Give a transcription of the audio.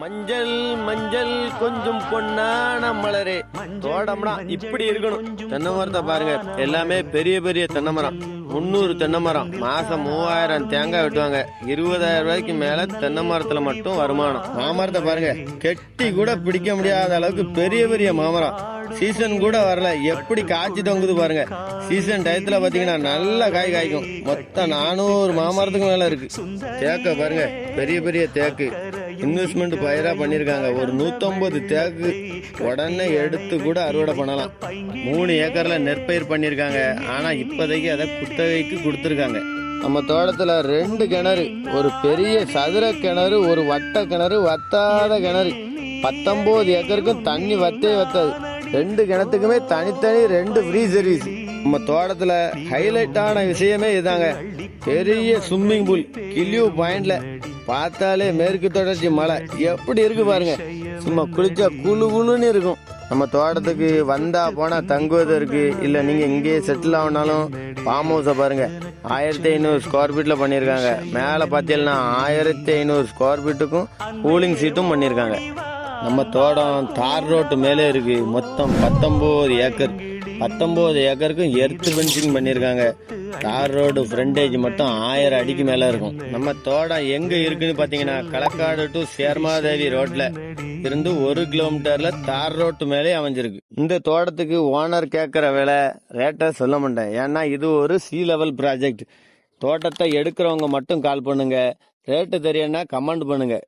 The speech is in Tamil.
மஞ்சள் மஞ்சள் கொஞ்சம் பொன்னான மலரே. தோட்டம்னா இப்படி இருக்கணும். தென்னை மரத்தை பாருங்க, எல்லாமே பெரிய பெரிய தென்னை மரம். 300 தென்னை மரம், மாசம் 3000 தேங்காய் வெட்டுவாங்க. 20,000 ரூபாய்க்கு மேல தென்னை மரத்துல மட்டும் வருமானம். மாமரத்தை பாருங்க, கெட்டி கூட பிடிக்க முடியாத அளவுக்கு பெரிய பெரிய மாமரம். சீசன் கூட வரல, எப்படி காய்ச்சி தொங்குது பாருங்க. சீசன் டயத்துல பாத்தீங்கன்னா நல்ல காய் காய்க்கும். மொத்தம் 400 மாமரத்துக்கு மேல இருக்கு. தேக்க பாருங்க, பெரிய பெரிய தேக்கு. இன்வெஸ்ட்மெண்ட் பயிரா பண்ணிருக்காங்க. ஒரு 150 தேக்கு உடனே எடுத்து கூட அறுவடை பண்ணலாம். 3 ஏக்கர்ல நெற்பயிர் பண்ணிருக்காங்க. ஆனா இப்போதைக்கு அதை குத்தகைக்கு கொடுத்துருக்காங்க. நம்ம தோட்டத்துல 2 கிணறு, ஒரு பெரிய சதுர கிணறு, ஒரு வட்ட கிணறு, வத்தாத கிணறு. 19 ஏக்கருக்கும் தண்ணி வத்தே வத்தாது. 2 கிணத்துக்குமே தனித்தனி 2 ஃப்ரீ சர்வீஸ். நம்ம தோட்டத்துல ஹைலைட்டான விஷயமே இதாங்க. பெரிய ஸ்விம்மிங் பூல் கிளியூ பாயிண்ட்ல. பார்த்தாலே மேற்கு தொடர்ச்சி மலை எப்படி இருக்கு பாருங்க. சும்மா குளிச்சா குழு குழுன்னு இருக்கும். நம்ம தோட்டத்துக்கு வந்தா போனா தங்குவது இருக்கு. இல்ல நீங்க இங்கேயே செட்டில் ஆகனாலும் ஃபார்ம் ஹவுஸை பாருங்க. 1500 ஸ்கொயர் ஃபீட்ல பண்ணிருக்காங்க. மேல பாத்தீங்கன்னா 1500 ஸ்கொயர் ஃபீட்டுக்கும் கூலிங் சீட்டும் பண்ணிருக்காங்க. நம்ம தோட்டம் தார் ரோட்டு மேலே இருக்கு. மொத்தம் 19 ஏக்கர். 19 ஏக்கருக்கும் எர்த் பென்சிங் பண்ணியிருக்காங்க. தார் ரோடு ஃப்ரண்டேஜ் மட்டும் 1000 அடிக்கு மேலே இருக்கும். நம்ம தோட்டம் எங்கே இருக்குன்னு பார்த்தீங்கன்னா, களக்காடு டு சேர்மாதேவி ரோட்ல இருந்து 1 கிலோமீட்டர்ல தார் ரோட்டு மேலே அமைஞ்சிருக்கு. இந்த தோட்டத்துக்கு ஓனர் கேட்குற விலை ரேட்டை சொல்ல மாட்டேன். ஏன்னா இது ஒரு சி லெவல் ப்ராஜெக்ட். தோட்டத்தை எடுக்கிறவங்க மட்டும் கால் பண்ணுங்க. ரேட்டு தெரியன்னா கமெண்ட் பண்ணுங்க.